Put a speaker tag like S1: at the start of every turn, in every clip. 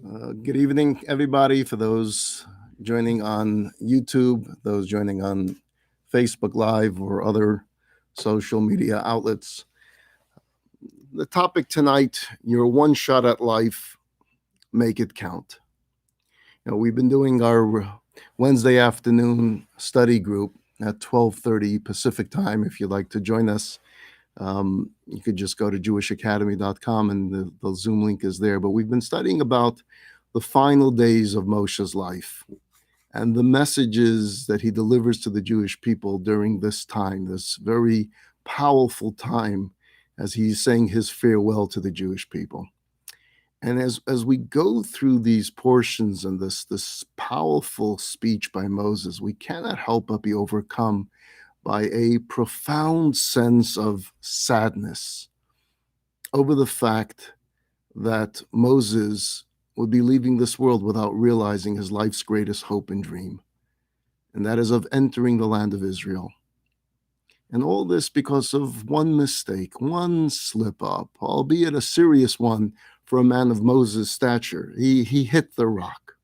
S1: Good evening, everybody. For those joining on YouTube, those joining on Facebook Live or other social media outlets. The topic tonight, your one shot at life, make it count. We've been doing our Wednesday afternoon study group at 12:30 Pacific time. If you'd like to join us, you could just go to jewishacademy.com and the Zoom link is there. But we've been studying about the final days of Moshe's life and the messages that he delivers to the Jewish people during this time, this very powerful time as he's saying his farewell to the Jewish people. And as we go through these portions and this powerful speech by Moses, we cannot help but be overcome by a profound sense of sadness over the fact that Moses would be leaving this world without realizing his life's greatest hope and dream, and that is of entering the land of Israel. And all this because of one mistake, one slip up, albeit a serious one for a man of Moses' stature. He hit the rock.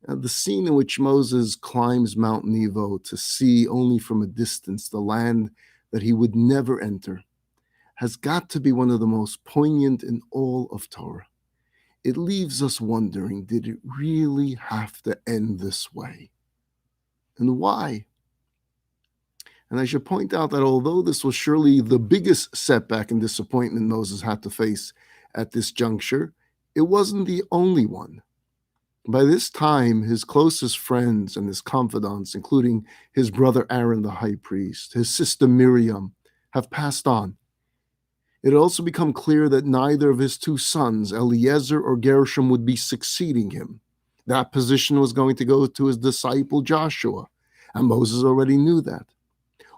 S1: The scene in which Moses climbs Mount Nebo to see only from a distance the land that he would never enter has got to be one of the most poignant in all of Torah. It leaves us wondering, did it really have to end this way? And why? And I should point out that although this was surely the biggest setback and disappointment Moses had to face at this juncture, it wasn't the only one. By this time, his closest friends and his confidants, including his brother Aaron the high priest, his sister Miriam, have passed on. It had also become clear that neither of his two sons, Eliezer or Gershom, would be succeeding him. That position was going to go to his disciple Joshua, and Moses already knew that.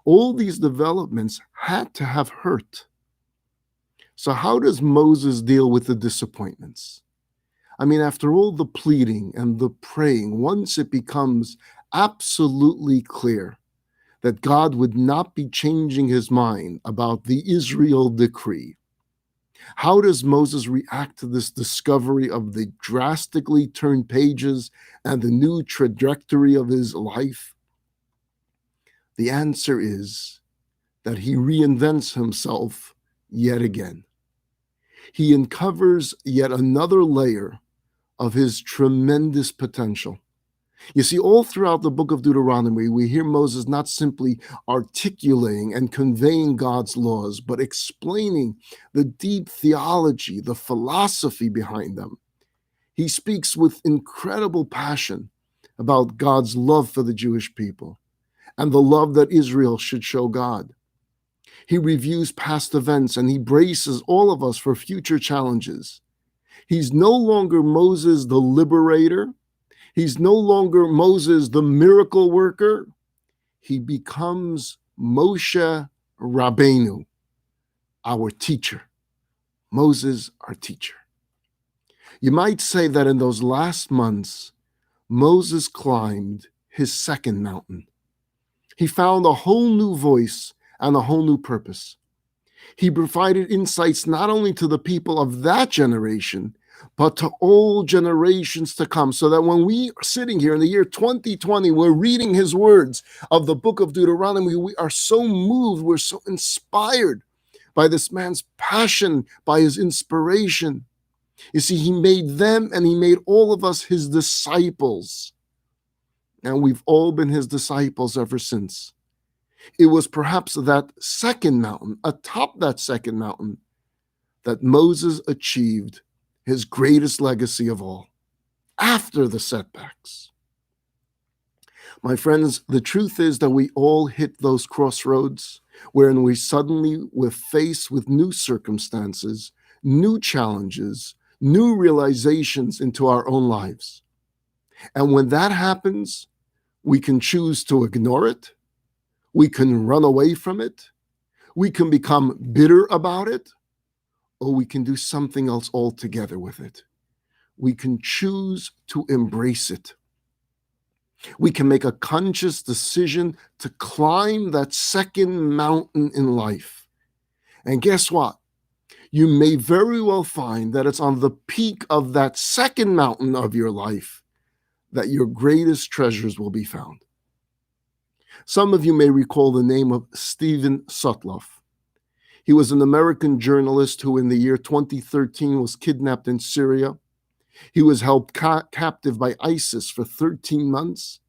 S1: All these developments had to have hurt. So how does Moses deal with the disappointments? I mean, after all the pleading and the praying, once it becomes absolutely clear that God would not be changing his mind about the Israel decree, how does Moses react to this discovery of the drastically turned pages and the new trajectory of his life? The answer is that he reinvents himself yet again. He uncovers yet another layer of his tremendous potential. You see, all throughout the book of Deuteronomy, we hear Moses not simply articulating and conveying God's laws, but explaining the deep theology, the philosophy behind them. He speaks with incredible passion about God's love for the Jewish people and the love that Israel should show God. He reviews past events and he braces all of us for future challenges. He's no longer Moses the liberator. He's no longer Moses the miracle worker. He becomes Moshe Rabbeinu, our teacher. Moses, our teacher. You might say that in those last months, Moses climbed his second mountain. He found a whole new voice and a whole new purpose. He provided insights not only to the people of that generation, but to all generations to come, so that when we are sitting here in the year 2020, we're reading his words of the book of Deuteronomy, we are so moved, we're so inspired by this man's passion, by his inspiration. You see, he made them and he made all of us his disciples. And we've all been his disciples ever since. It was perhaps that second mountain, atop that second mountain, that Moses achieved his greatest legacy of all, after the setbacks. My friends, the truth is that we all hit those crossroads wherein we suddenly were faced with new circumstances, new challenges, new realizations into our own lives. And when that happens, we can choose to ignore it. We can run away from it. We can become bitter about it. Or we can do something else altogether with it. We can choose to embrace it. We can make a conscious decision to climb that second mountain in life. And guess what? you may very well find that it's on the peak of that second mountain of your life that your greatest treasures will be found. Some of you may recall the name of Stephen Sutloff. He was an American journalist who in the year 2013 was kidnapped in Syria. He was held captive by ISIS for 13 months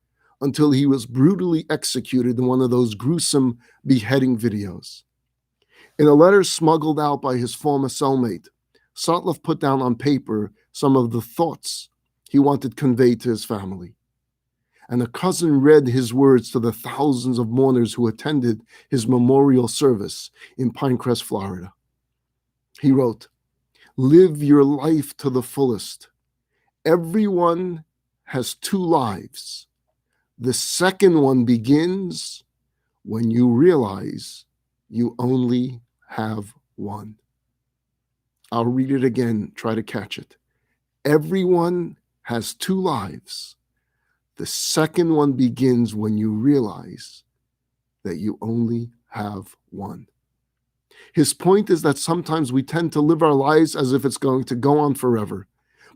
S1: until he was brutally executed in one of those gruesome beheading videos. In a letter smuggled out by his former cellmate, Sutloff put down on paper some of the thoughts he wanted conveyed to his family. And a cousin read his words to the thousands of mourners who attended his memorial service in Pinecrest, Florida. He wrote, "Live your life to the fullest. Everyone has two lives. The second one begins when you realize you only have one." I'll read it again, try to catch it. Everyone has two lives. The second one begins when you realize that you only have one. His point is that sometimes we tend to live our lives as if it's going to go on forever.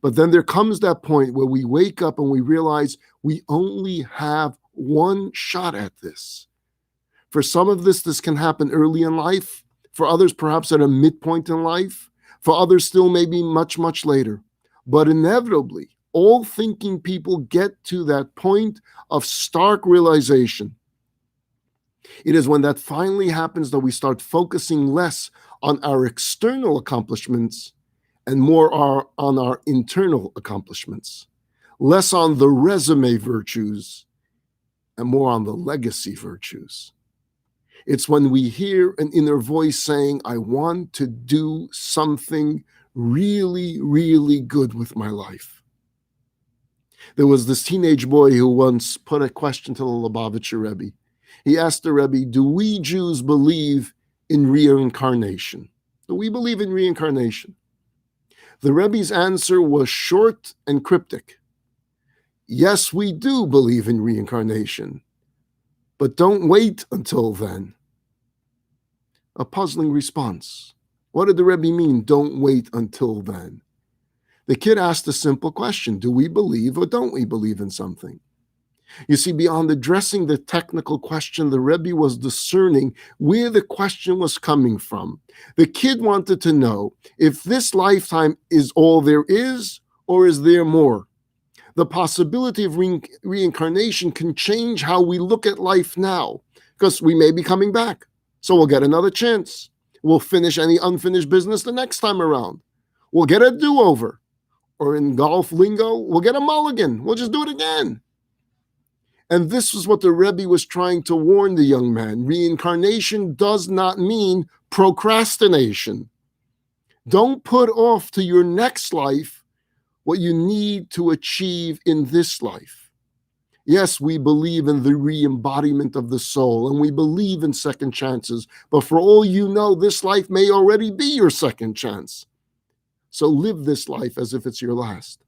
S1: But then there comes that point where we wake up and we realize we only have one shot at this. For some of this can happen early in life. For others, perhaps at a midpoint in life. For others, still maybe much, much later. But inevitably, all thinking people get to that point of stark realization. It is when that finally happens that we start focusing less on our external accomplishments and more on our internal accomplishments, less on the resume virtues and more on the legacy virtues. It's when we hear an inner voice saying, "I want to do something really, really good with my life." There was this teenage boy who once put a question to the Lubavitcher Rebbe. He asked the Rebbe, "Do we Jews believe in reincarnation? Do we believe in reincarnation?" The Rebbe's answer was short and cryptic. "Yes, we do believe in reincarnation, but don't wait until then." A puzzling response. What did the Rebbe mean, don't wait until then? The kid asked a simple question: do we believe or don't we believe in something? You see, beyond addressing the technical question, the Rebbe was discerning where the question was coming from. The kid wanted to know if this lifetime is all there is, or is there more? The possibility of reincarnation can change how we look at life now, because we may be coming back. So we'll get another chance. We'll finish any unfinished business the next time around. We'll get a do-over. Or in golf lingo, we'll get a mulligan. We'll just do it again. And this is what the Rebbe was trying to warn the young man. Reincarnation does not mean procrastination. Don't put off to your next life what you need to achieve in this life. Yes, we believe in the re-embodiment of the soul, and we believe in second chances, but for all you know, this life may already be your second chance. So live this life as if it's your last.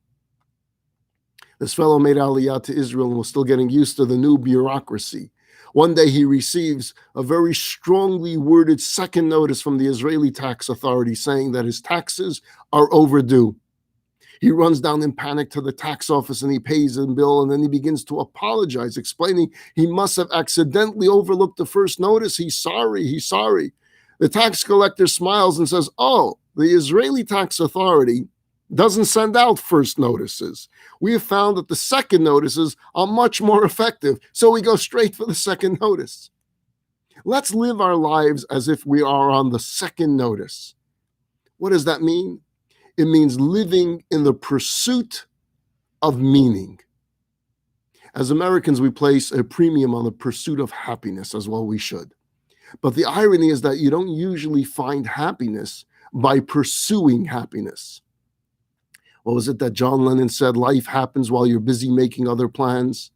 S1: This fellow made Aliyah to Israel and was still getting used to the new bureaucracy. One day he receives a very strongly worded second notice from the Israeli tax authority saying that his taxes are overdue. He runs down in panic to the tax office and he pays the bill, and then he begins to apologize, explaining he must have accidentally overlooked the first notice. He's sorry. The tax collector smiles and says, "Oh, the Israeli tax authority doesn't send out first notices. We have found that the second notices are much more effective, so we go straight for the second notice." Let's live our lives as if we are on the second notice. What does that mean? It means living in the pursuit of meaning. As Americans, we place a premium on the pursuit of happiness, as well we should. But the irony is that you don't usually find happiness by pursuing happiness. What was it that John Lennon said? Life happens while you're busy making other plans.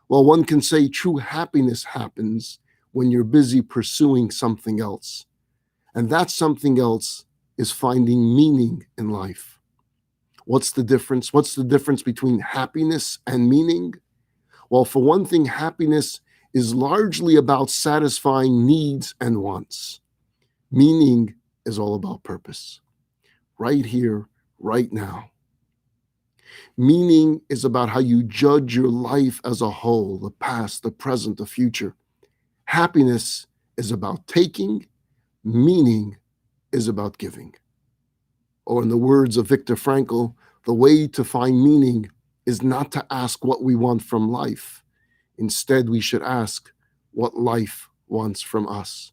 S1: Well, one can say true happiness happens when you're busy pursuing something else. And that something else is finding meaning in life. What's the difference? What's the difference between happiness and meaning? Well, for one thing, happiness is largely about satisfying needs and wants. Meaning is all about purpose. Right here, right now. Meaning is about how you judge your life as a whole, the past, the present, the future. Happiness is about taking, meaning is about giving. Or in the words of Viktor Frankl, the way to find meaning is not to ask what we want from life. Instead, we should ask what life wants from us.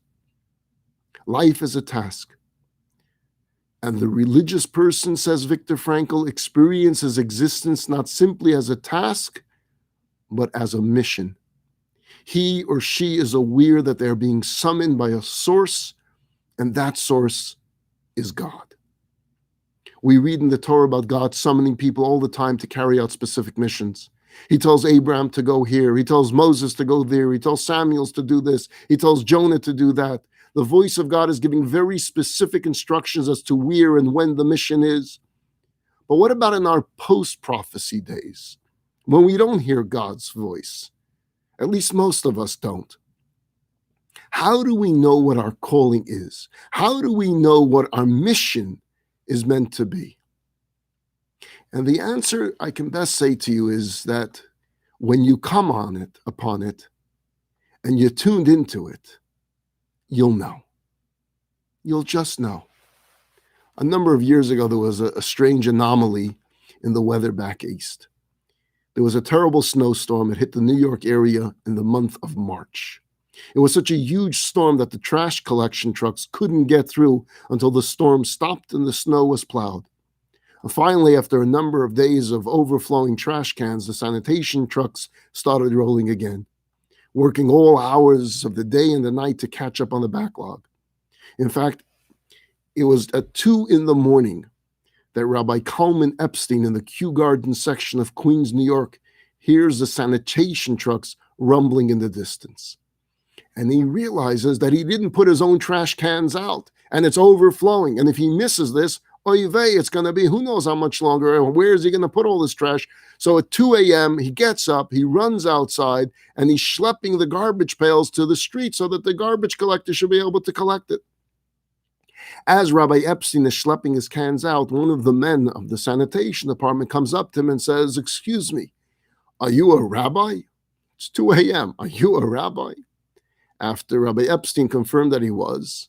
S1: Life is a task. And the religious person, says Viktor Frankl, experiences existence not simply as a task, but as a mission. He or she is aware that they're being summoned by a source, and that source is God. We read in the Torah about God summoning people all the time to carry out specific missions. He tells Abraham to go here. He tells Moses to go there. He tells Samuel to do this. He tells Jonah to do that. The voice of God is giving very specific instructions as to where and when the mission is. But what about in our post-prophecy days, when we don't hear God's voice? At least most of us don't. How do we know what our calling is? How do we know what our mission is meant to be? And the answer I can best say to you is that when you come upon it, and you're tuned into it, you'll know. You'll just know. A number of years ago, there was a strange anomaly in the weather back east. There was a terrible snowstorm. It hit the New York area in the month of March. It was such a huge storm that the trash collection trucks couldn't get through until the storm stopped and the snow was plowed. Finally, after a number of days of overflowing trash cans, the sanitation trucks started rolling again, working all hours of the day and the night to catch up on the backlog. In fact, it was at 2 a.m. that Rabbi Kalman Epstein in the Kew Garden section of Queens, New York, hears the sanitation trucks rumbling in the distance. And he realizes that he didn't put his own trash cans out, and it's overflowing. And if he misses this, oy vey, it's going to be who knows how much longer, and where is he going to put all this trash? So at 2 a.m., he gets up, he runs outside, and he's schlepping the garbage pails to the street so that the garbage collector should be able to collect it. As Rabbi Epstein is schlepping his cans out, one of the men of the sanitation department comes up to him and says, "Excuse me, are you a rabbi?" It's 2 a.m. Are you a rabbi? After Rabbi Epstein confirmed that he was,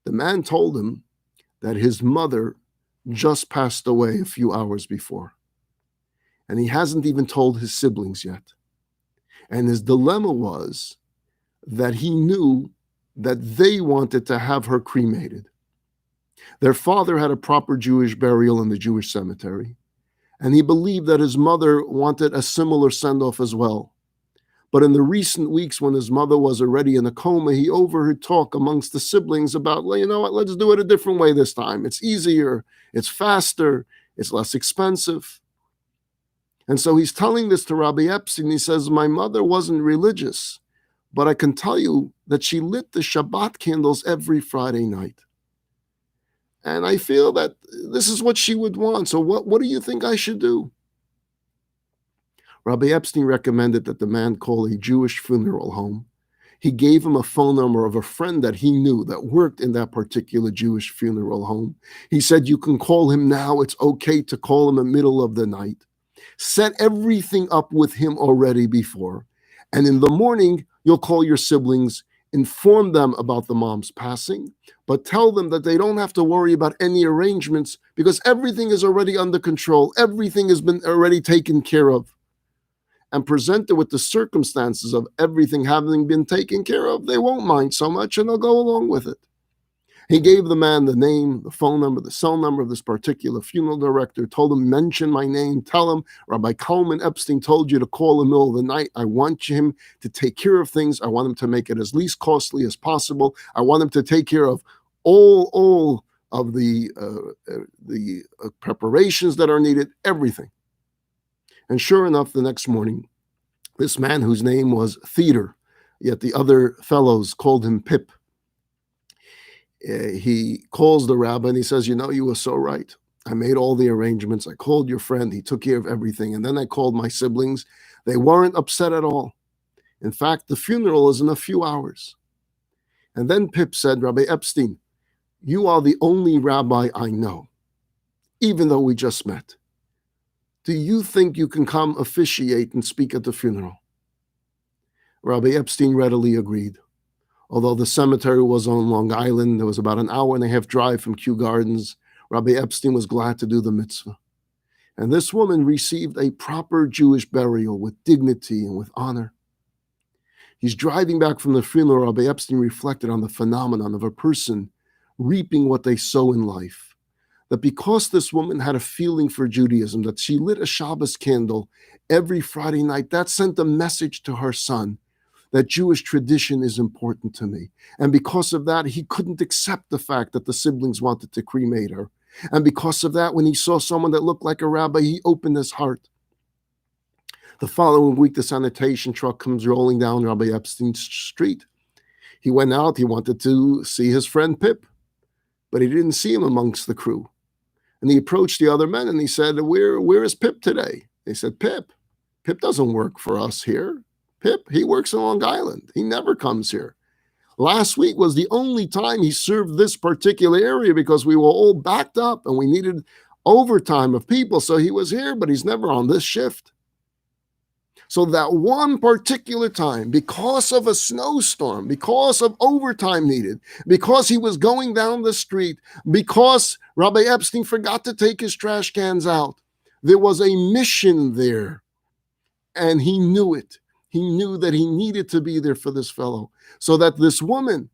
S1: the man told him that his mother just passed away a few hours before. And he hasn't even told his siblings yet. And his dilemma was that he knew that they wanted to have her cremated. Their father had a proper Jewish burial in the Jewish cemetery, and he believed that his mother wanted a similar send-off as well. But in the recent weeks when his mother was already in a coma, he overheard talk amongst the siblings about, well, you know what, let's do it a different way this time. It's easier, it's faster, it's less expensive. And so he's telling this to Rabbi Epstein. He says, my mother wasn't religious, but I can tell you that she lit the Shabbat candles every Friday night. And I feel that this is what she would want. So what do you think I should do? Rabbi Epstein recommended that the man call a Jewish funeral home. He gave him a phone number of a friend that he knew that worked in that particular Jewish funeral home. He said, you can call him now. It's okay to call him in the middle of the night. Set everything up with him already before. And in the morning, you'll call your siblings, inform them about the mom's passing, but tell them that they don't have to worry about any arrangements because everything is already under control. Everything has been already taken care of. And presented with the circumstances of everything having been taken care of, they won't mind so much and they'll go along with it. He gave the man the name, the phone number, the cell number of this particular funeral director, told him, mention my name, tell him, Rabbi Kalman Epstein told you to call in the middle of the night. I want him to take care of things. I want him to make it as least costly as possible. I want him to take care of all of the preparations that are needed, everything. And sure enough, the next morning, this man whose name was Theodore, yet the other fellows called him Pip, he calls the rabbi and he says, you know, you were so right. I made all the arrangements. I called your friend. He took care of everything. And then I called my siblings. They weren't upset at all. In fact, the funeral is in a few hours. And then Pip said, Rabbi Epstein, You are the only rabbi I know, even though we just met. Do you think you can come officiate and speak at the funeral? Rabbi Epstein readily agreed. Although the cemetery was on Long Island, there was about an hour and a half drive from Kew Gardens. Rabbi Epstein was glad to do the mitzvah. And this woman received a proper Jewish burial with dignity and with honor. He's driving back from the funeral. Rabbi Epstein reflected on the phenomenon of a person reaping what they sow in life. That because this woman had a feeling for Judaism, that she lit a Shabbos candle every Friday night, that sent a message to her son that Jewish tradition is important to me. And because of that, he couldn't accept the fact that the siblings wanted to cremate her. And because of that, when he saw someone that looked like a rabbi, he opened his heart. The following week, the sanitation truck comes rolling down Rabbi Epstein's street. He went out, he wanted to see his friend Pip, but he didn't see him amongst the crew. And he approached the other men and he said, where is Pip today? They said, Pip doesn't work for us here. Pip, he works in Long Island. He never comes here. Last week was the only time he served this particular area because we were all backed up and we needed overtime of people. So he was here, but he's never on this shift. So that one particular time, because of a snowstorm, because of overtime needed, because he was going down the street, because Rabbi Epstein forgot to take his trash cans out, there was a mission there. And he knew it. He knew that he needed to be there for this fellow. So that this woman,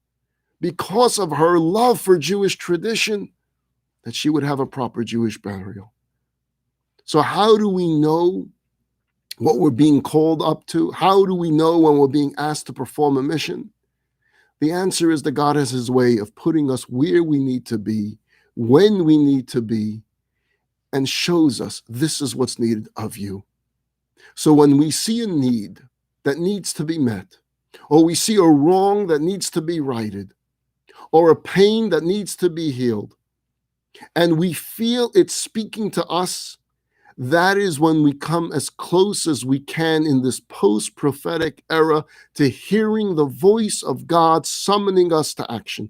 S1: because of her love for Jewish tradition, that she would have a proper Jewish burial. So how do we know what we're being called up to? How do we know when we're being asked to perform a mission? The answer is that God has his way of putting us where we need to be, when we need to be, and shows us this is what's needed of you. So when we see a need that needs to be met, or we see a wrong that needs to be righted, or a pain that needs to be healed, and we feel it's speaking to us, that is when we come as close as we can in this post-prophetic era to hearing the voice of God summoning us to action.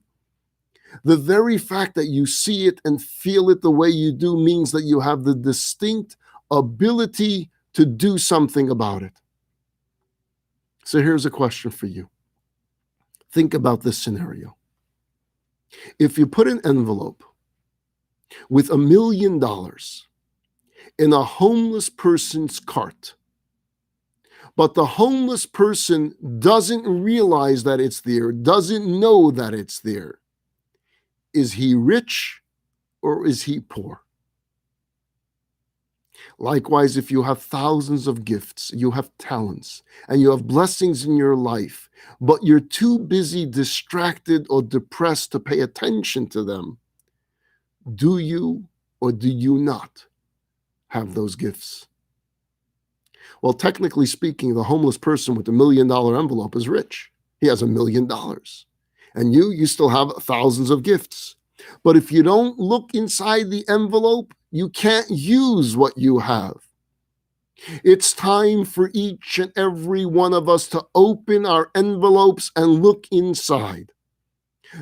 S1: The very fact that you see it and feel it the way you do means that you have the distinct ability to do something about it. So here's a question for you. Think about this scenario. If you put an envelope with $1 million in a homeless person's cart, but the homeless person doesn't realize that it's there, doesn't know that it's there, is he rich or is he poor? Likewise, if you have thousands of gifts, you have talents, and you have blessings in your life, but you're too busy, distracted, or depressed to pay attention to them, do you or do you not have those gifts? Well, technically speaking, the homeless person with the $1 million envelope is rich. He has $1 million. And you still have thousands of gifts. But if you don't look inside the envelope, you can't use what you have. It's time for each and every one of us to open our envelopes and look inside.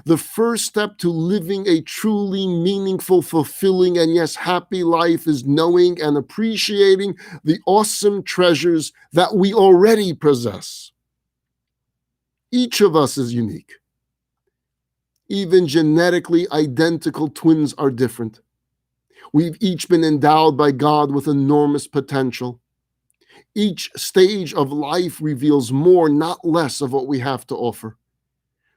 S1: The first step to living a truly meaningful, fulfilling, and yes, happy life is knowing and appreciating the awesome treasures that we already possess. Each of us is unique. Even genetically identical twins are different. We've each been endowed by God with enormous potential. Each stage of life reveals more, not less, of what we have to offer.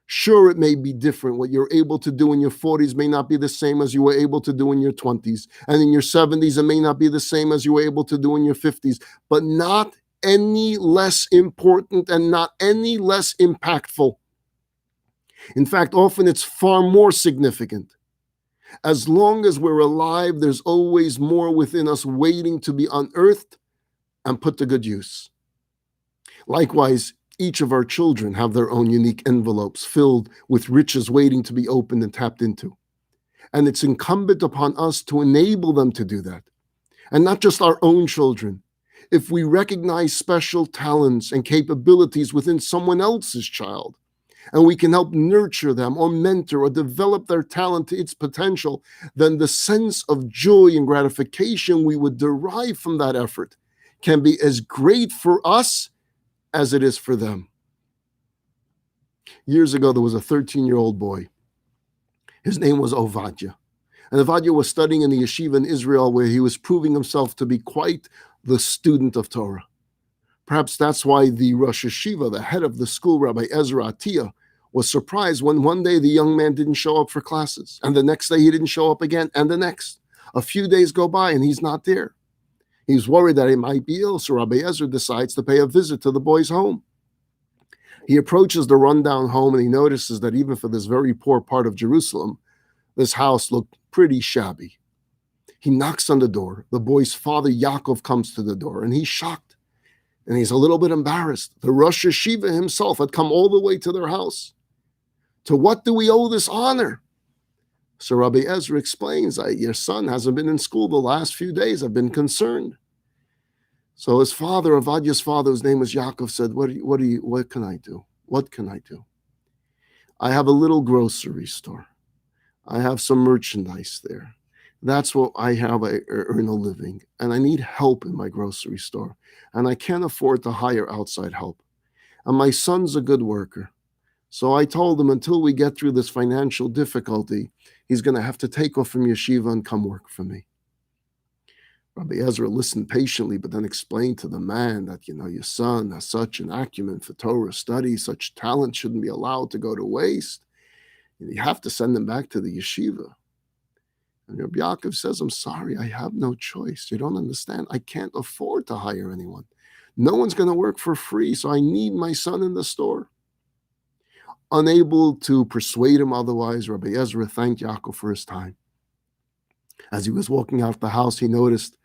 S1: Sure, it may be different. What you're able to do in your 40s may not be the same as you were able to do in your 20s. And in your 70s, it may not be the same as you were able to do in your 50s, but not any less important and not any less impactful. In fact, often it's far more significant. As long as we're alive, there's always more within us waiting to be unearthed and put to good use. Likewise, each of our children have their own unique envelopes filled with riches waiting to be opened and tapped into. And it's incumbent upon us to enable them to do that. And not just our own children. If we recognize special talents and capabilities within someone else's child, and we can help nurture them or mentor or develop their talent to its potential, then the sense of joy and gratification we would derive from that effort can be as great for us as it is for them. Years ago, there was a 13-year-old boy. His name was Ovadia. And Ovadia was studying in the yeshiva in Israel, where he was proving himself to be quite the student of Torah. Perhaps that's why the Rosh Yeshiva, the head of the school, Rabbi Ezra Atiyah, was surprised when one day the young man didn't show up for classes, and the next day he didn't show up again, and the next. A few days go by and he's not there. He's worried that he might be ill, so Rabbi Ezra decides to pay a visit to the boy's home. He approaches the rundown home and he notices that even for this very poor part of Jerusalem, this house looked pretty shabby. He knocks on the door. The boy's father, Yaakov, comes to the door, and he's shocked. And he's a little bit embarrassed. The Rosh Yeshiva himself had come all the way to their house. To what do we owe this honor? So Rabbi Ezra explains, your son hasn't been in school the last few days. I've been concerned. So his father, Avadia's father, whose name was Yaakov, said, what can I do? What can I do? I have a little grocery store. I have some merchandise there. That's what I have. I earn a living, and I need help in my grocery store, and I can't afford to hire outside help. And my son's a good worker. So I told him until we get through this financial difficulty, he's going to have to take off from yeshiva and come work for me. Rabbi Ezra listened patiently, but then explained to the man that, your son has such an acumen for Torah study, such talent shouldn't be allowed to go to waste. You have to send him back to the yeshiva. And Rabbi Yaakov says, I'm sorry, I have no choice. You don't understand. I can't afford to hire anyone. No one's going to work for free, so I need my son in the store. Unable to persuade him otherwise, Rabbi Ezra thanked Yaakov for his time. As he was walking out the house, he noticed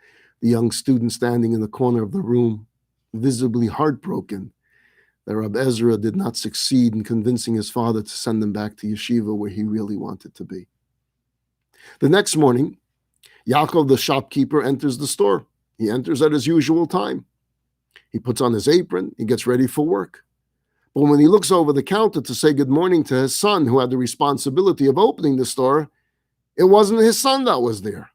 S1: the young student standing in the corner of the room, visibly heartbroken that Rabbi Ezra did not succeed in convincing his father to send him back to yeshiva where he really wanted to be. The next morning, Yaakov, the shopkeeper, enters the store. He enters at his usual time. He puts on his apron. He gets ready for work. But when he looks over the counter to say good morning to his son, who had the responsibility of opening the store, it wasn't his son that was there.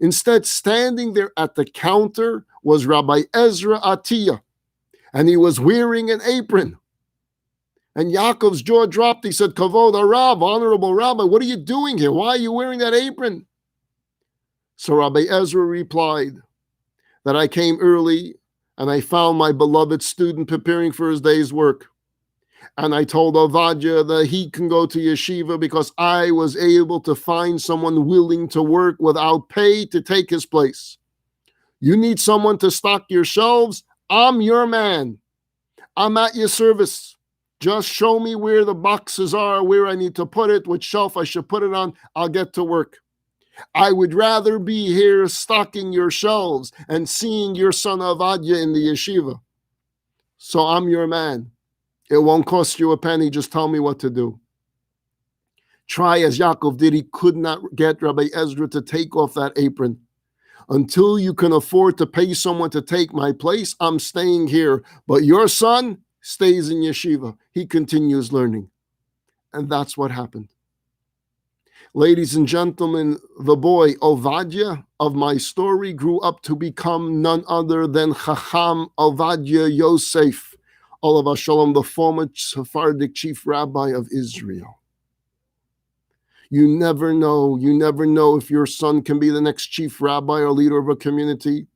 S1: Instead, standing there at the counter was Rabbi Ezra Atiyah, and he was wearing an apron. And Yaakov's jaw dropped. He said, Kavod Harav, honorable Rabbi, what are you doing here? Why are you wearing that apron? So Rabbi Ezra replied that I came early and I found my beloved student preparing for his day's work. And I told Ovadia that he can go to yeshiva because I was able to find someone willing to work without pay to take his place. You need someone to stock your shelves? I'm your man. I'm at your service. Just show me where the boxes are, where I need to put it, which shelf I should put it on. I'll get to work. I would rather be here stocking your shelves and seeing your son Ovadia in the yeshiva. So I'm your man. It won't cost you a penny. Just tell me what to do. Try as Yaakov did. He could not get Rabbi Ezra to take off that apron. Until you can afford to pay someone to take my place, I'm staying here. But your son stays in yeshiva. He continues learning. And that's what happened. Ladies and gentlemen, the boy Ovadia of my story grew up to become none other than Chacham Ovadia Yosef, Olav Shalom, the former Sephardic chief rabbi of Israel. You never know if your son can be the next chief rabbi or leader of a community,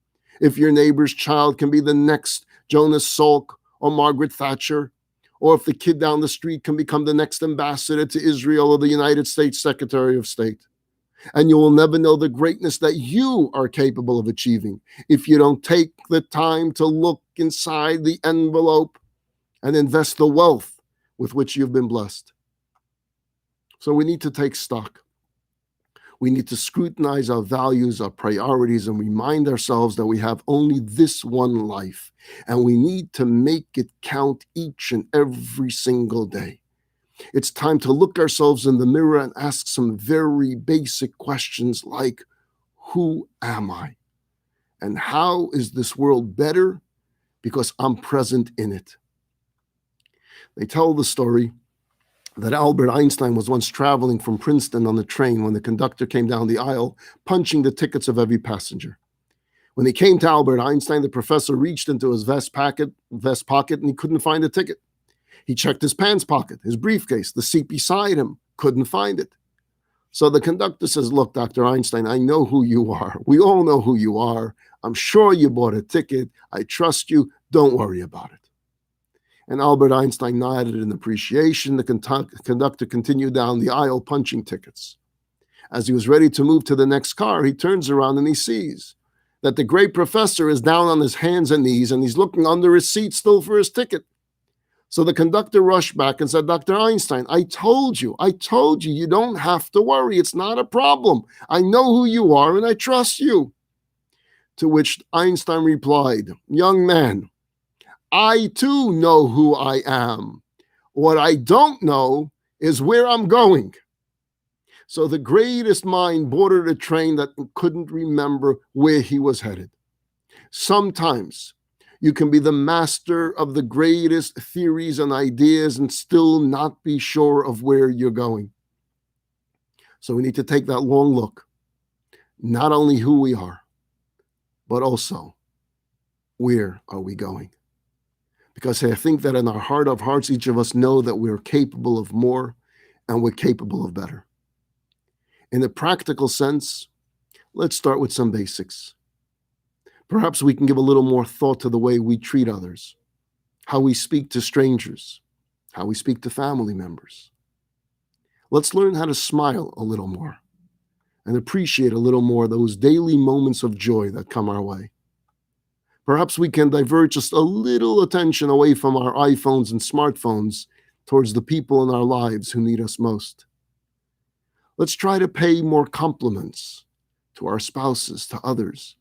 S1: if your neighbor's child can be the next Jonas Salk or Margaret Thatcher, or if the kid down the street can become the next ambassador to Israel or the United States Secretary of State. And you will never know the greatness that you are capable of achieving if you don't take the time to look inside the envelope and invest the wealth with which you've been blessed. So we need to take stock. We need to scrutinize our values, our priorities, and remind ourselves that we have only this one life, and we need to make it count each and every single day. It's time to look ourselves in the mirror and ask some very basic questions like, who am I? And how is this world better because I'm present in it? They tell the story that Albert Einstein was once traveling from Princeton on the train when the conductor came down the aisle, punching the tickets of every passenger. When he came to Albert Einstein, the professor reached into his vest pocket, and he couldn't find a ticket. He checked his pants pocket, his briefcase, the seat beside him, couldn't find it. So the conductor says, "Look, Dr. Einstein, I know who you are. We all know who you are. I'm sure you bought a ticket. I trust you. Don't worry about it." And Albert Einstein nodded in appreciation. The conductor continued down the aisle punching tickets. As he was ready to move to the next car, he turns around and he sees that the great professor is down on his hands and knees and he's looking under his seat still for his ticket. So the conductor rushed back and said, "Dr. Einstein, I told you, you don't have to worry. It's not a problem. I know who you are and I trust you." To which Einstein replied, "Young man, I too know who I am. What I don't know is where I'm going." So the greatest mind boarded a train that couldn't remember where he was headed. Sometimes you can be the master of the greatest theories and ideas and still not be sure of where you're going. So we need to take that long look, not only who we are, but also where are we going? Because I think that in our heart of hearts, each of us know that we're capable of more and we're capable of better. In the practical sense, let's start with some basics. Perhaps we can give a little more thought to the way we treat others, how we speak to strangers, how we speak to family members. Let's learn how to smile a little more and appreciate a little more those daily moments of joy that come our way. Perhaps we can divert just a little attention away from our iPhones and smartphones towards the people in our lives who need us most. Let's try to pay more compliments to our spouses, to others.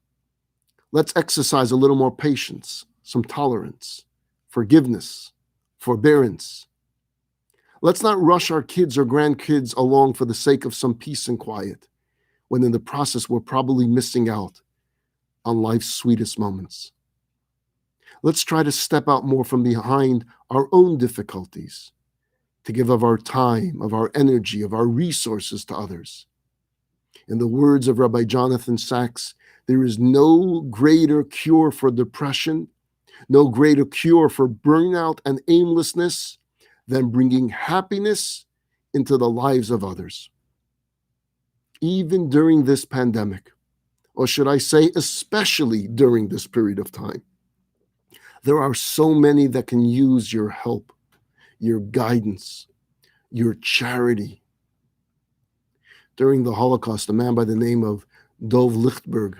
S1: Let's exercise a little more patience, some tolerance, forgiveness, forbearance. Let's not rush our kids or grandkids along for the sake of some peace and quiet, when in the process we're probably missing out on life's sweetest moments. Let's try to step out more from behind our own difficulties, to give of our time, of our energy, of our resources to others. In the words of Rabbi Jonathan Sachs, there is no greater cure for depression, no greater cure for burnout and aimlessness than bringing happiness into the lives of others. Even during this pandemic, or should I say, especially during this period of time, there are so many that can use your help, your guidance, your charity. During the Holocaust, a man by the name of Dov Lichtberg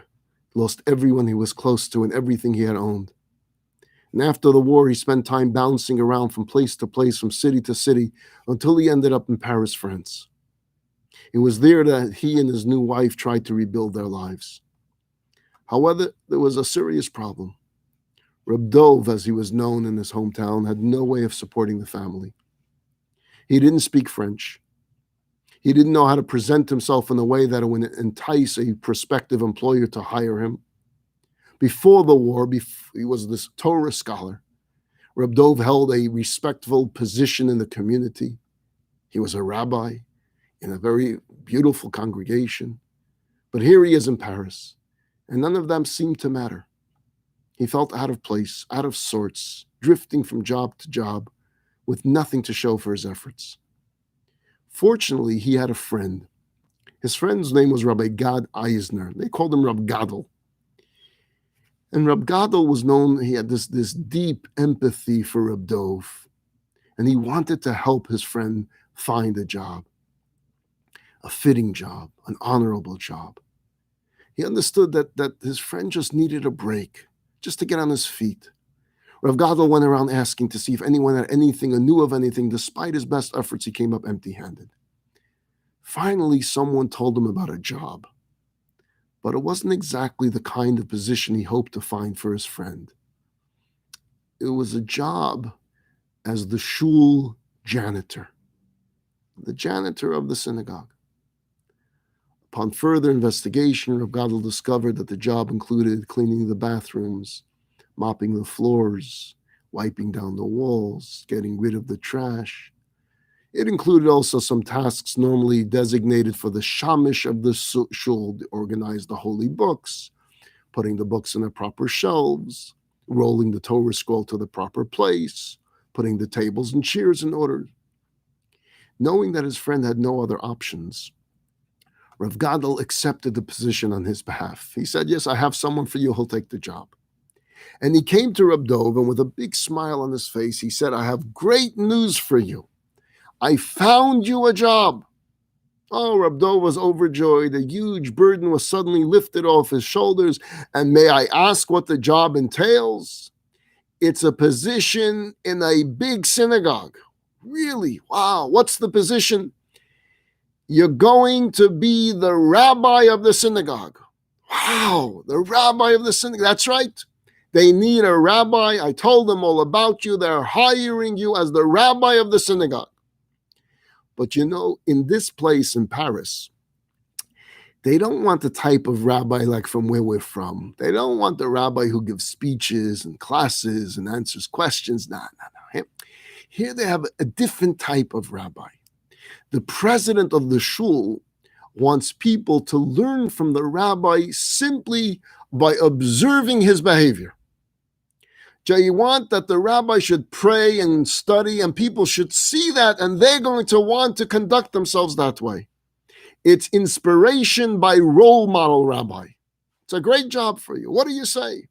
S1: lost everyone he was close to and everything he had owned. And after the war, he spent time bouncing around from place to place, from city to city, until he ended up in Paris, France. It was there that he and his new wife tried to rebuild their lives. However, there was a serious problem. Reb Dov, as he was known in his hometown, had no way of supporting the family. He didn't speak French. He didn't know how to present himself in a way that would entice a prospective employer to hire him. Before the war, he was this Torah scholar. Reb Dov held a respectful position in the community. He was a rabbi in a very beautiful congregation. But here he is in Paris, and none of them seemed to matter. He felt out of place, out of sorts, drifting from job to job, with nothing to show for his efforts. Fortunately, he had a friend. His friend's name was Rabbi Gad Eisner. They called him Rab Gadol. And Rab Gadol was known, he had this deep empathy for Reb Dov, and he wanted to help his friend find a job, a fitting job, an honorable job. He understood that his friend just needed a break, just to get on his feet. Rav Gadol went around asking to see if anyone had anything or knew of anything. Despite his best efforts, he came up empty-handed. Finally, someone told him about a job, but it wasn't exactly the kind of position he hoped to find for his friend. It was a job as the shul janitor, the janitor of the synagogue. Upon further investigation, Rav Gadol discovered that the job included cleaning the bathrooms, mopping the floors, wiping down the walls, getting rid of the trash. It included also some tasks normally designated for the shamish of the shul, to organize the holy books, putting the books in the proper shelves, rolling the Torah scroll to the proper place, putting the tables and chairs in order. Knowing that his friend had no other options, Rav Gadol accepted the position on his behalf. He said, yes, I have someone for you who'll take the job. And he came to Reb Dov, and with a big smile on his face, he said, I have great news for you. I found you a job. Oh, Reb Dov was overjoyed. A huge burden was suddenly lifted off his shoulders. And may I ask what the job entails? It's a position in a big synagogue. Really? Wow. What's the position? You're going to be the rabbi of the synagogue. Wow, the rabbi of the synagogue. That's right. They need a rabbi. I told them all about you. They're hiring you as the rabbi of the synagogue. But you know, in this place in Paris, they don't want the type of rabbi like from where we're from. They don't want the rabbi who gives speeches and classes and answers questions. No. Here they have a different type of rabbi. The president of the shul wants people to learn from the rabbi simply by observing his behavior. You want that the rabbi should pray and study, and people should see that, and they're going to want to conduct themselves that way. It's inspiration by role model rabbi. It's a great job for you. What do you say?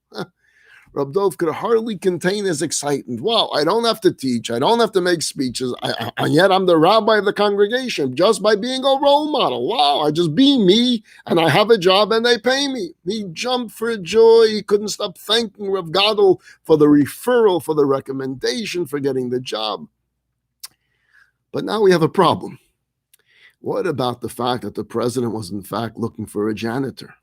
S1: Reb Dov could hardly contain his excitement. Wow, I don't have to teach. I don't have to make speeches. And yet I'm the rabbi of the congregation just by being a role model. Wow, I just be me and I have a job and they pay me. He jumped for joy. He couldn't stop thanking Rav Gadol for the referral, for the recommendation, for getting the job. But now we have a problem. What about the fact that the president was in fact looking for a janitor?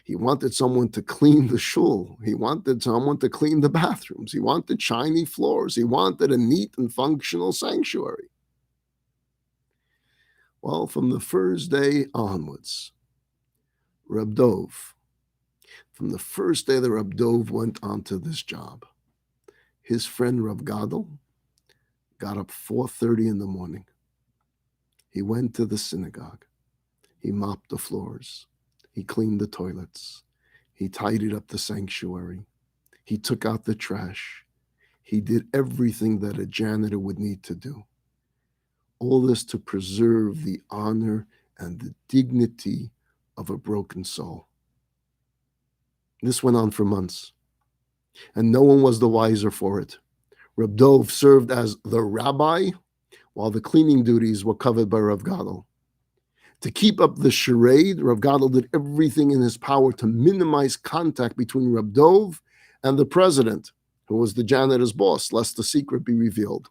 S1: He wanted someone to clean the shul. He wanted someone to clean the bathrooms. He wanted shiny floors. He wanted a neat and functional sanctuary. Well, from the first day onwards, Reb Dov, from the first day that Reb Dov went onto this job, his friend Rav Gadol got up 4:30 in the morning. He went to the synagogue. He mopped the floors. He cleaned the toilets. He tidied up the sanctuary. He took out the trash. He did everything that a janitor would need to do. All this to preserve the honor and the dignity of a broken soul. This went on for months, and no one was the wiser for it. Reb Dov served as the rabbi, while the cleaning duties were covered by Rav Gadol. To keep up the charade, Rav Gadol did everything in his power to minimize contact between Reb Dov and the president, who was the janitor's boss, lest the secret be revealed.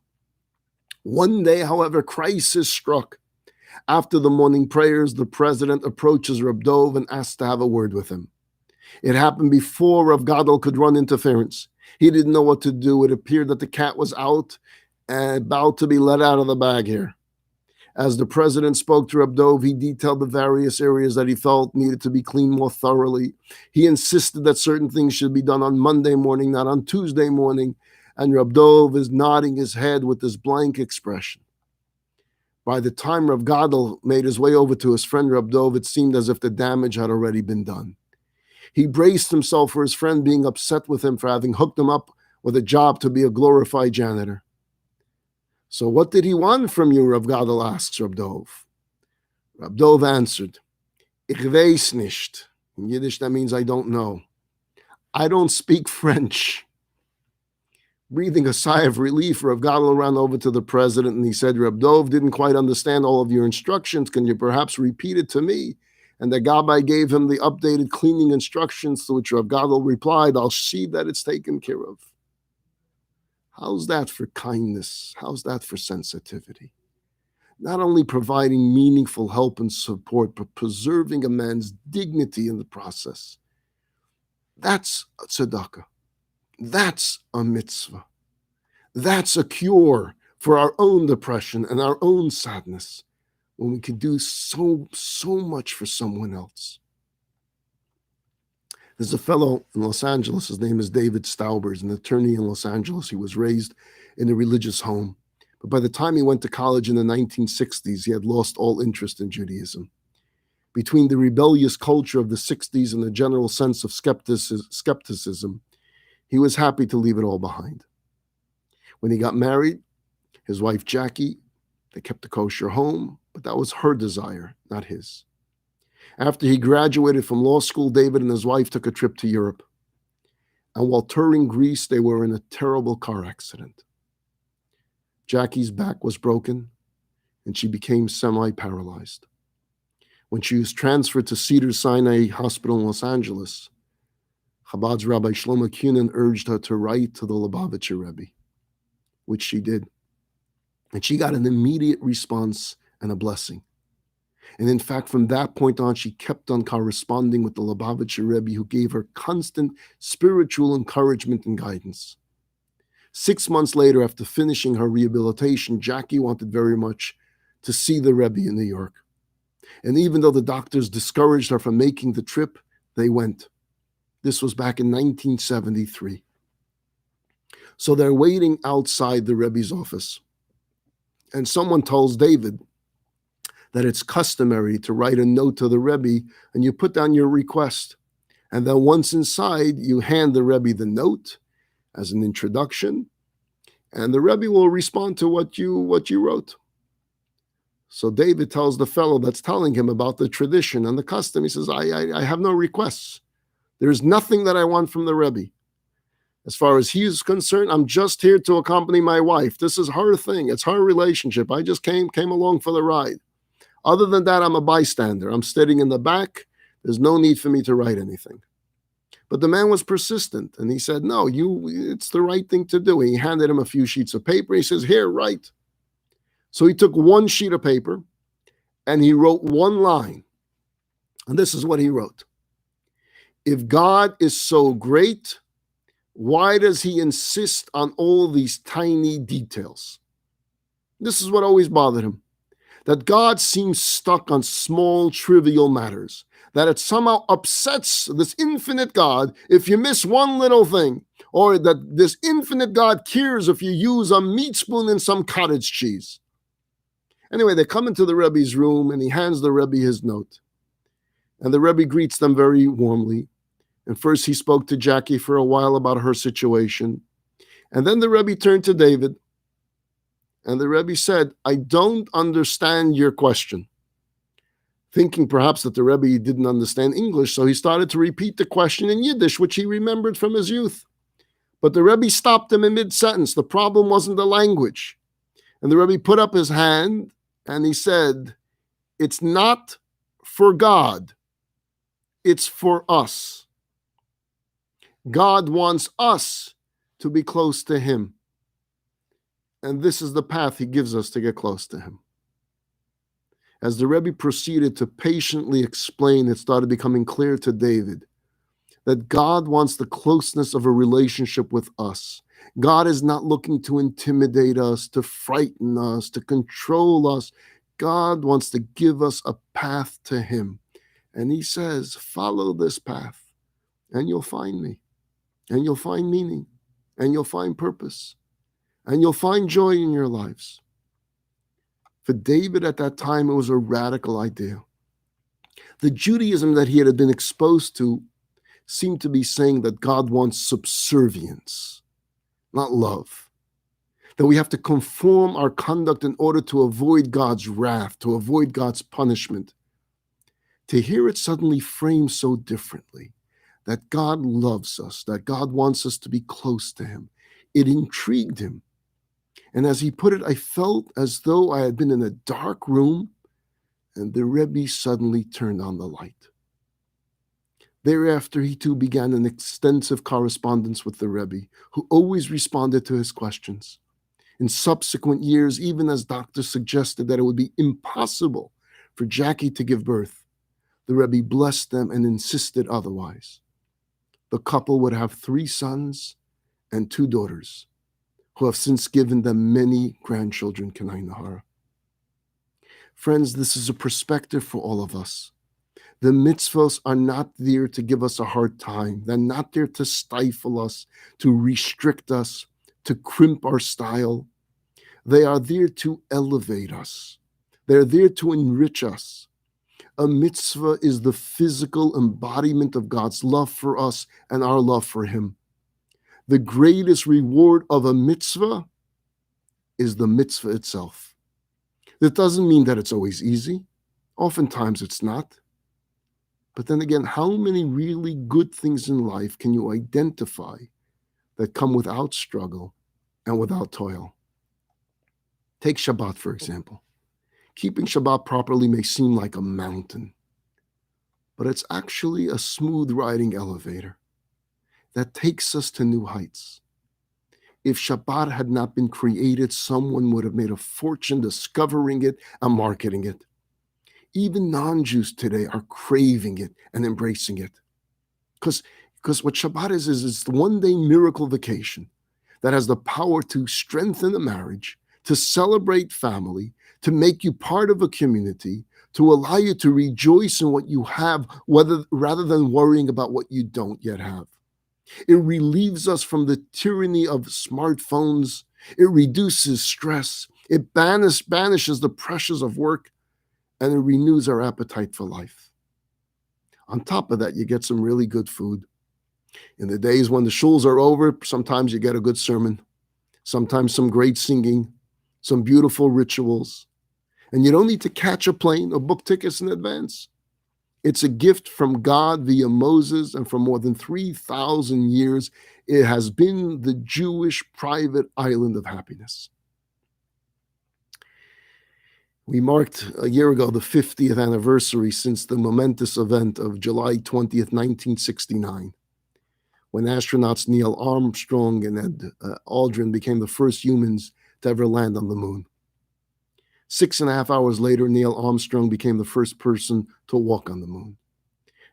S1: One day, however, crisis struck. After the morning prayers, the president approaches Reb Dov and asks to have a word with him. It happened before Rav Gadol could run interference. He didn't know what to do. It appeared that the cat was out and about to be let out of the bag here. As the president spoke to Reb Dov, he detailed the various areas that he felt needed to be cleaned more thoroughly. He insisted that certain things should be done on Monday morning, not on Tuesday morning, and Reb Dov is nodding his head with this blank expression. By the time Rav Gadol made his way over to his friend Reb Dov, it seemed as if the damage had already been done. He braced himself for his friend being upset with him for having hooked him up with a job to be a glorified janitor. So what did he want from you, Rav Gadol asks Reb Dov. Reb Dov answered, Ich weiß nicht. In Yiddish, that means I don't know. I don't speak French. Breathing a sigh of relief, Rav Gadol ran over to the president and he said, Reb Dov didn't quite understand all of your instructions. Can you perhaps repeat it to me? And the Gabbai gave him the updated cleaning instructions, to which Rav Gadol replied, I'll see that it's taken care of. How's that for kindness? How's that for sensitivity? Not only providing meaningful help and support, but preserving a man's dignity in the process. That's a tzedakah. That's a mitzvah. That's a cure for our own depression and our own sadness, when we can do so much for someone else. There's a fellow in Los Angeles, his name is David Stauber, he's an attorney in Los Angeles. He was raised in a religious home, But by the time he went to college in the 1960s, he had lost all interest in Judaism. Between the rebellious culture of the 60s and the general sense of skepticism, he was happy to leave it all behind. When he got married, his wife Jackie, they kept a kosher home, but that was her desire, not his. After he graduated from law school, David and his wife took a trip to Europe. And while touring Greece, they were in a terrible car accident. Jackie's back was broken, and she became semi-paralyzed. When she was transferred to Cedars-Sinai Hospital in Los Angeles, Chabad's Rabbi Shlomo Kunin urged her to write to the Lubavitcher Rebbe, which she did. And she got an immediate response and a blessing. And in fact, from that point on, she kept on corresponding with the Lubavitcher Rebbe, who gave her constant spiritual encouragement and guidance. 6 months later, after finishing her rehabilitation, Jackie wanted very much to see the Rebbe in New York. And even though the doctors discouraged her from making the trip, they went. This was back in 1973. So they're waiting outside the Rebbe's office. And someone tells David that it's customary to write a note to the Rebbe and you put down your request. And then once inside, you hand the Rebbe the note as an introduction, and the Rebbe will respond to what you wrote. So David tells the fellow that's telling him about the tradition and the custom, he says, I have no requests. There's nothing that I want from the Rebbe. As far as he's concerned, I'm just here to accompany my wife. This is her thing. It's her relationship. I just came along for the ride. Other than that, I'm a bystander. I'm sitting in the back. There's no need for me to write anything. But the man was persistent, and he said, no, it's the right thing to do. He handed him a few sheets of paper. He says, here, write. So he took one sheet of paper, and he wrote one line. And this is what he wrote. If God is so great, why does he insist on all these tiny details? This is what always bothered him, that God seems stuck on small, trivial matters, that it somehow upsets this infinite God if you miss one little thing, or that this infinite God cares if you use a meat spoon in some cottage cheese. Anyway, they come into the Rebbe's room, and he hands the Rebbe his note. And the Rebbe greets them very warmly. And first he spoke to Jackie for a while about her situation. And then the Rebbe turned to David. And the Rebbe said, I don't understand your question. Thinking perhaps that the Rebbe didn't understand English, so he started to repeat the question in Yiddish, which he remembered from his youth. But the Rebbe stopped him in mid-sentence. The problem wasn't the language. And the Rebbe put up his hand and he said, it's not for God, it's for us. God wants us to be close to him. And this is the path he gives us to get close to him. As the Rebbe proceeded to patiently explain, it started becoming clear to David that God wants the closeness of a relationship with us. God is not looking to intimidate us, to frighten us, to control us. God wants to give us a path to him. And he says, follow this path and you'll find me, and you'll find meaning, and you'll find purpose, and you'll find joy in your lives. For David at that time, it was a radical idea. The Judaism that he had been exposed to seemed to be saying that God wants subservience, not love. That we have to conform our conduct in order to avoid God's wrath, to avoid God's punishment. To hear it suddenly framed so differently, that God loves us, that God wants us to be close to him, it intrigued him. And as he put it, I felt as though I had been in a dark room and the Rebbe suddenly turned on the light. Thereafter, he too began an extensive correspondence with the Rebbe, who always responded to his questions. In subsequent years, even as doctors suggested that it would be impossible for Jackie to give birth, the Rebbe blessed them and insisted otherwise. The couple would have 3 sons and 2 daughters, who have since given them many grandchildren, Kenai Nahara. Friends, this is a perspective for all of us. The mitzvos are not there to give us a hard time. They're not there to stifle us, to restrict us, to crimp our style. They are there to elevate us. They're there to enrich us. A mitzvah is the physical embodiment of God's love for us and our love for Him. The greatest reward of a mitzvah is the mitzvah itself. That doesn't mean that it's always easy. Oftentimes it's not. But then again, how many really good things in life can you identify that come without struggle and without toil? Take Shabbat, for example. Keeping Shabbat properly may seem like a mountain, but it's actually a smooth riding elevator that takes us to new heights. If Shabbat had not been created, someone would have made a fortune discovering it and marketing it. Even non-Jews today are craving it and embracing it. Because what Shabbat is it's the one-day miracle vacation that has the power to strengthen a marriage, to celebrate family, to make you part of a community, to allow you to rejoice in what you have, rather than worrying about what you don't yet have. It relieves us from the tyranny of smartphones. It reduces stress. It banishes the pressures of work, and it renews our appetite for life. On top of that, you get some really good food. In the days when the shuls are over, sometimes you get a good sermon, sometimes some great singing, some beautiful rituals. And you don't need to catch a plane or book tickets in advance. It's a gift from God via Moses, and for more than 3,000 years, it has been the Jewish private island of happiness. We marked a year ago the 50th anniversary since the momentous event of July 20th, 1969, when astronauts Neil Armstrong and Ed Aldrin became the first humans to ever land on the moon. 6.5 hours later, Neil Armstrong became the first person to walk on the moon.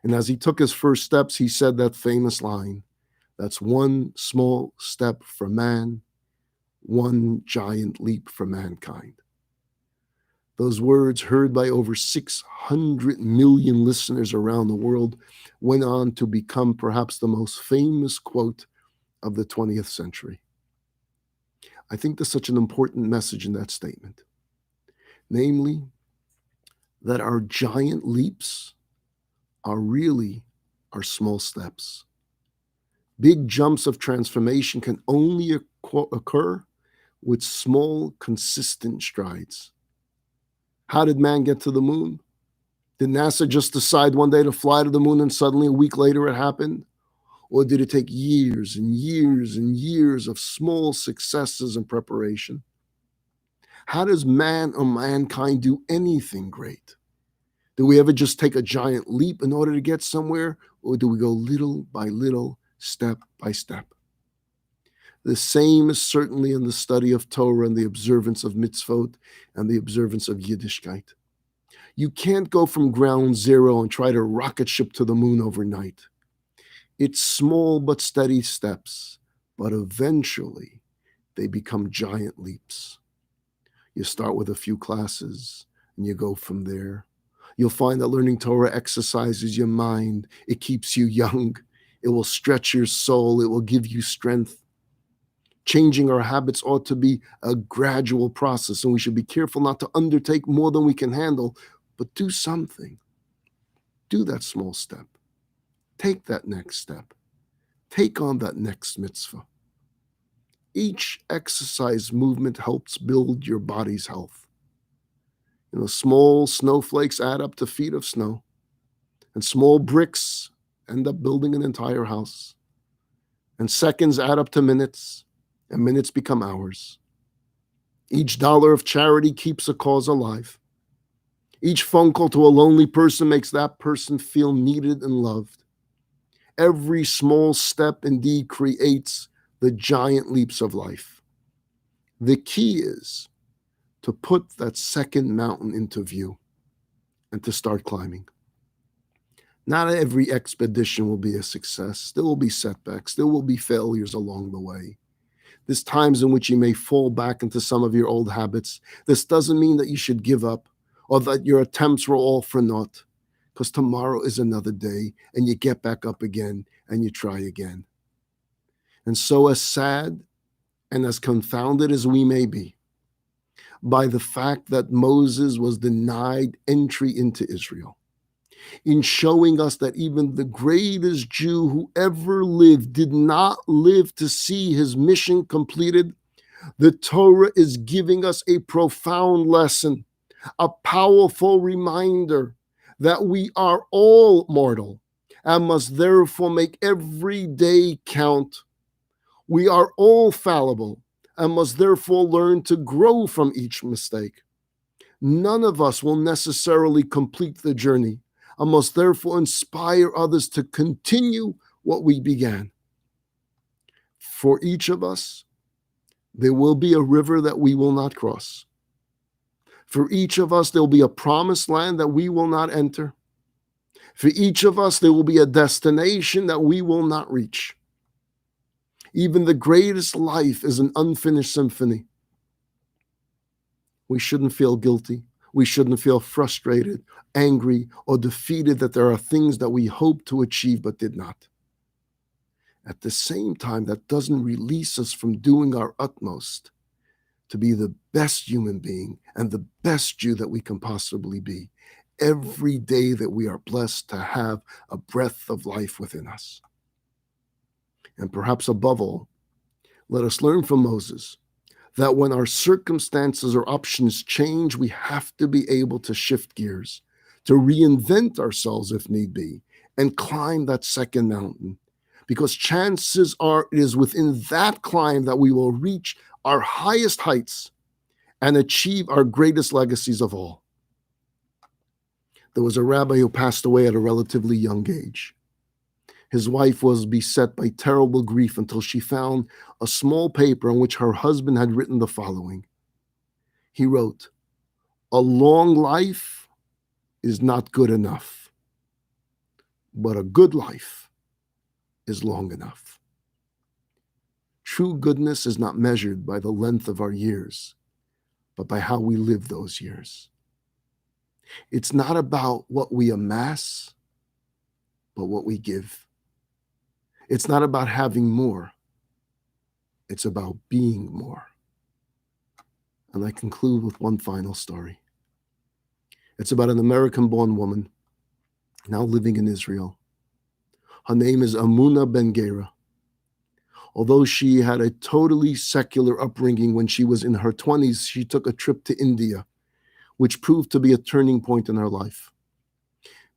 S1: And as he took his first steps, he said that famous line, "That's one small step for man, one giant leap for mankind." Those words, heard by over 600 million listeners around the world, went on to become perhaps the most famous quote of the 20th century. I think there's such an important message in that statement. Namely, that our giant leaps are really our small steps. Big jumps of transformation can only occur with small, consistent strides. How did man get to the moon? Did NASA just decide one day to fly to the moon and suddenly a week later it happened? Or did it take years and years and years of small successes and preparation? How does man or mankind do anything great? Do we ever just take a giant leap in order to get somewhere? Or do we go little by little, step by step? The same is certainly in the study of Torah and the observance of Mitzvot and the observance of Yiddishkeit. You can't go from ground zero and try to rocket ship to the moon overnight. It's small but steady steps, but eventually they become giant leaps. You start with a few classes and you go from there. You'll find that learning Torah exercises your mind. It keeps you young. It will stretch your soul. It will give you strength. Changing our habits ought to be a gradual process, and we should be careful not to undertake more than we can handle, but do something. Do that small step. Take that next step. Take on that next mitzvah. Each exercise movement helps build your body's health. Small snowflakes add up to feet of snow, and small bricks end up building an entire house. And seconds add up to minutes, and minutes become hours. Each dollar of charity keeps a cause alive. Each phone call to a lonely person makes that person feel needed and loved. Every small step indeed creates the giant leaps of life. The key is to put that second mountain into view and to start climbing. Not every expedition will be a success. There will be setbacks. There will be failures along the way. There's times in which you may fall back into some of your old habits. This doesn't mean that you should give up or that your attempts were all for naught, because tomorrow is another day and you get back up again and you try again. And so, as sad and as confounded as we may be, by the fact that Moses was denied entry into Israel, in showing us that even the greatest Jew who ever lived did not live to see his mission completed. The Torah is giving us a profound lesson, a powerful reminder that we are all mortal and must therefore make every day count. We are all fallible and must therefore learn to grow from each mistake. None of us will necessarily complete the journey and must therefore inspire others to continue what we began. For each of us, there will be a river that we will not cross. For each of us, there will be a promised land that we will not enter. For each of us, there will be a destination that we will not reach. Even the greatest life is an unfinished symphony. We shouldn't feel guilty. We shouldn't feel frustrated, angry, or defeated that there are things that we hoped to achieve but did not. At the same time, that doesn't release us from doing our utmost to be the best human being and the best Jew that we can possibly be every day that we are blessed to have a breath of life within us. And perhaps above all, let us learn from Moses that when our circumstances or options change, we have to be able to shift gears, to reinvent ourselves if need be, and climb that second mountain. Because chances are it is within that climb that we will reach our highest heights and achieve our greatest legacies of all. There was a rabbi who passed away at a relatively young age. His wife was beset by terrible grief until she found a small paper on which her husband had written the following. He wrote, "A long life is not good enough, but a good life is long enough." True goodness is not measured by the length of our years, but by how we live those years. It's not about what we amass, but what we give. It's not about having more. It's about being more. And I conclude with one final story. It's about an American-born woman now living in Israel. Her name is Amuna Ben Gera. Although she had a totally secular upbringing when she was in her 20s, she took a trip to India, which proved to be a turning point in her life.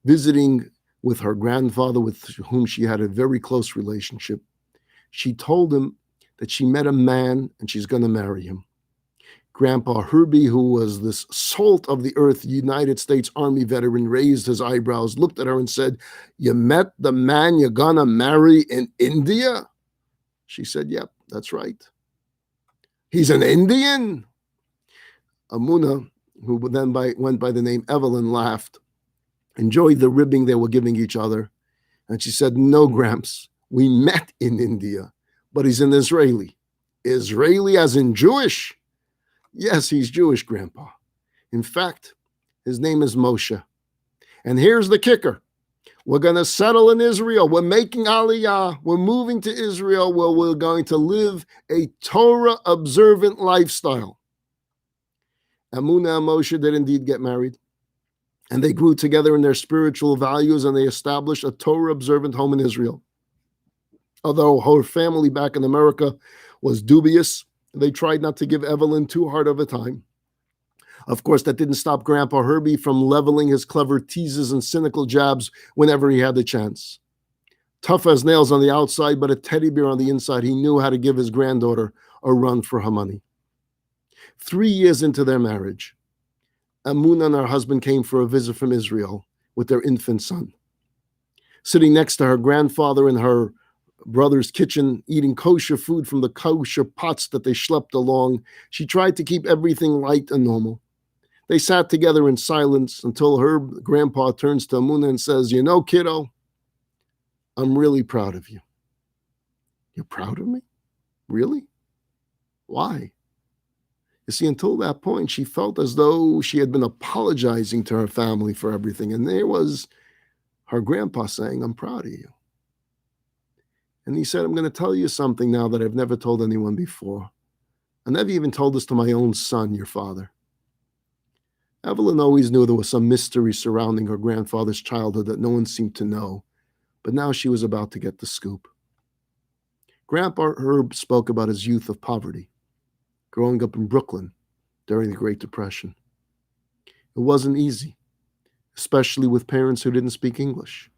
S1: Visiting with her grandfather, with whom she had a very close relationship, she told him that she met a man and she's going to marry him. Grandpa Herbie, who was this salt of the earth United States Army veteran, raised his eyebrows, looked at her and said, "You met the man you're going to marry in India?" She said, "Yep, that's right." "He's an Indian?" Amuna, who then went by the name Evelyn, laughed, enjoyed the ribbing they were giving each other. And she said, "No, Gramps, we met in India, but he's an Israeli." "Israeli as in Jewish?" "Yes, he's Jewish, Grandpa. In fact, his name is Moshe. And here's the kicker. We're going to settle in Israel. We're making Aliyah. We're moving to Israel where we're going to live a Torah-observant lifestyle." Amuna and Moshe did indeed get married. And they grew together in their spiritual values, and they established a Torah-observant home in Israel. Although her family back in America was dubious, they tried not to give Evelyn too hard of a time. Of course, that didn't stop Grandpa Herbie from leveling his clever teases and cynical jabs whenever he had the chance. Tough as nails on the outside, but a teddy bear on the inside, he knew how to give his granddaughter a run for her money. 3 years into their marriage, Amuna and her husband came for a visit from Israel with their infant son. Sitting next to her grandfather in her brother's kitchen, eating kosher food from the kosher pots that they schlepped along, she tried to keep everything light and normal. They sat together in silence until her grandpa turns to Amuna and says, "You know, kiddo, I'm really proud of you." "You're proud of me? Really? Why?" You see, until that point, she felt as though she had been apologizing to her family for everything. And there was her grandpa saying, "I'm proud of you." And he said, "I'm going to tell you something now that I've never told anyone before. I never even told this to my own son, your father. Evelyn always knew there was some mystery surrounding her grandfather's childhood that no one seemed to know, but now she was about to get the scoop. Grandpa Herb spoke about his youth of poverty, growing up in Brooklyn during the Great Depression. It wasn't easy, especially with parents who didn't speak English.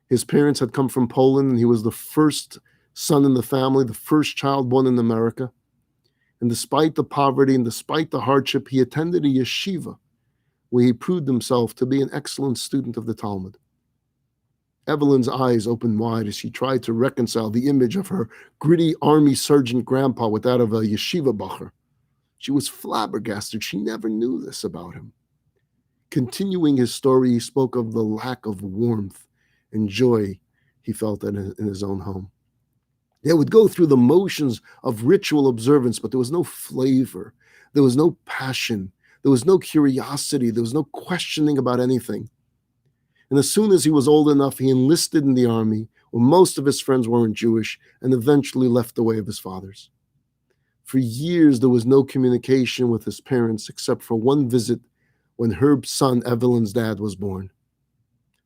S1: His parents had come from Poland, and he was the first son in the family, the first child born in America. And despite the poverty and despite the hardship, he attended a yeshiva where he proved himself to be an excellent student of the Talmud. Evelyn's eyes opened wide as she tried to reconcile the image of her gritty army sergeant grandpa with that of a yeshiva bacher. She was flabbergasted. She never knew this about him. Continuing his story, he spoke of the lack of warmth and joy he felt in his own home. They would go through the motions of ritual observance, but there was no flavor. There was no passion. There was no curiosity. There was no questioning about anything. And as soon as he was old enough, he enlisted in the army, where most of his friends weren't Jewish, and eventually left the way of his fathers. For years, there was no communication with his parents except for one visit when Herb's son, Evelyn's dad, was born.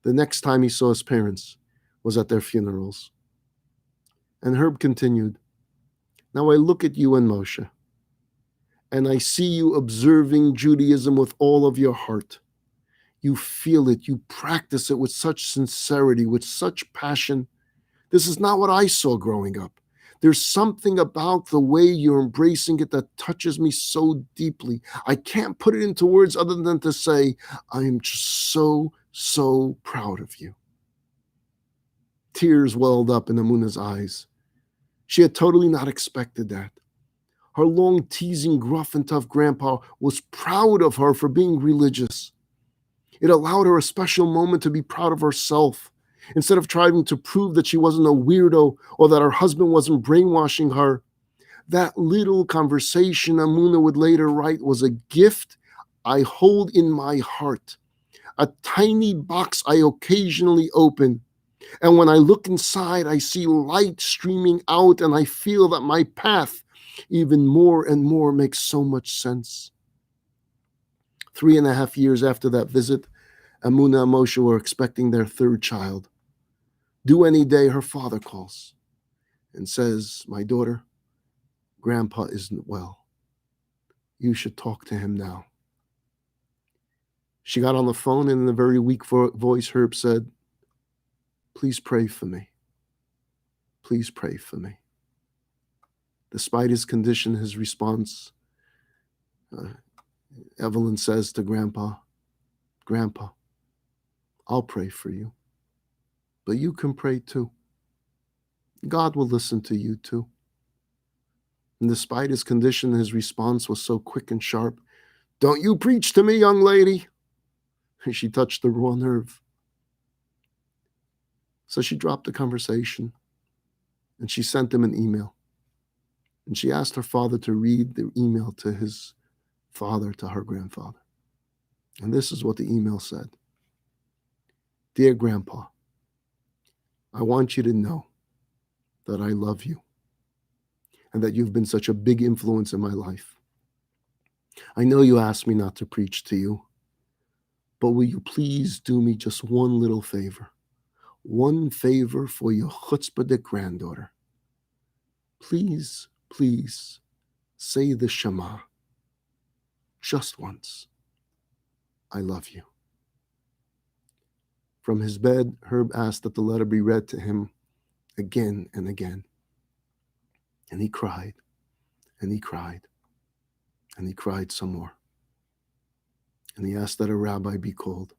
S1: The next time he saw his parents was at their funerals. And Herb continued, "Now I look at you and Moshe, and I see you observing Judaism with all of your heart. You feel it, you practice it with such sincerity, with such passion. This is not what I saw growing up. There's something about the way you're embracing it that touches me so deeply. I can't put it into words other than to say, I am just so proud of you." Tears welled up in Amuna's eyes. She had totally not expected that. Her long, teasing, gruff and tough grandpa was proud of her for being religious. It allowed her a special moment to be proud of herself, instead of trying to prove that she wasn't a weirdo or that her husband wasn't brainwashing her. That little conversation, Amuna would later write, was a gift I hold in my heart, a tiny box I occasionally open. And when I look inside, I see light streaming out, and I feel that my path, even more and more, makes so much sense. 3.5 years after that visit, Amuna and Moshe were expecting their third child. Due any day, her father calls and says, "My daughter, Grandpa isn't well. You should talk to him now." She got on the phone, and in a very weak voice, Herb said, "Please pray for me. Please pray for me." Despite his condition, his response, Evelyn says to Grandpa, "Grandpa, I'll pray for you, but you can pray too. God will listen to you too." And despite his condition, his response was so quick and sharp. "Don't you preach to me, young lady." She touched the raw nerve. So she dropped the conversation and she sent him an email. And she asked her father to read the email to his father, to her grandfather. And this is what the email said. "Dear Grandpa, I want you to know that I love you and that you've been such a big influence in my life. I know you asked me not to preach to you, but will you please do me just one little favor? One favor for your chutzpahdik granddaughter. Please, please say the Shema. Just once. I love you." From his bed, Herb asked that the letter be read to him again and again. And he cried, and he cried, and he cried some more. And he asked that a rabbi be called.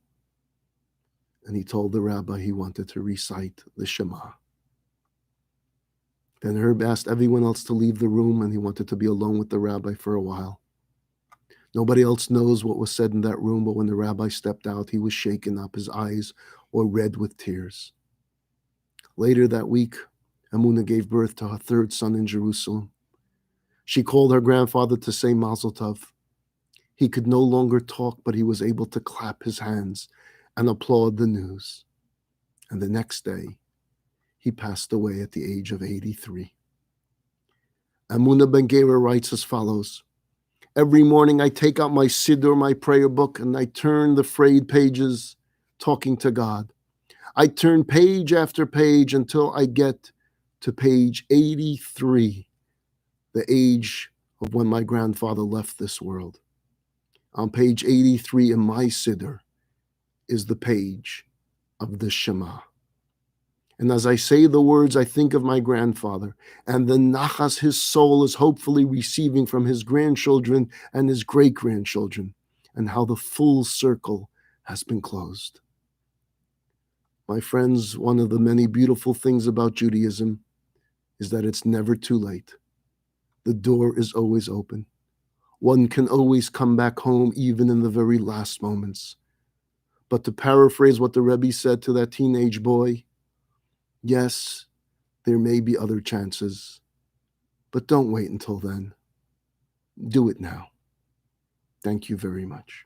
S1: And he told the rabbi he wanted to recite the Shema. Then Herb asked everyone else to leave the room, and he wanted to be alone with the rabbi for a while. Nobody else knows what was said in that room, but when the rabbi stepped out, he was shaken up. His eyes were red with tears. Later that week, Amuna gave birth to her third son in Jerusalem. She called her grandfather to say Mazel Tov. He could no longer talk, but he was able to clap his hands and applaud the news. And the next day, he passed away at the age of 83. Amuna Ben Gera writes as follows: every morning I take out my siddur, my prayer book, and I turn the frayed pages, talking to God. I turn page after page until I get to page 83, the age of when my grandfather left this world. On page 83 in my siddur is the page of the Shema. And as I say the words, I think of my grandfather and the nachas his soul is hopefully receiving from his grandchildren and his great-grandchildren, and how the full circle has been closed. My friends, one of the many beautiful things about Judaism is that it's never too late. The door is always open. One can always come back home, even in the very last moments. But to paraphrase what the Rebbe said to that teenage boy, yes, there may be other chances, but don't wait until then. Do it now. Thank you very much.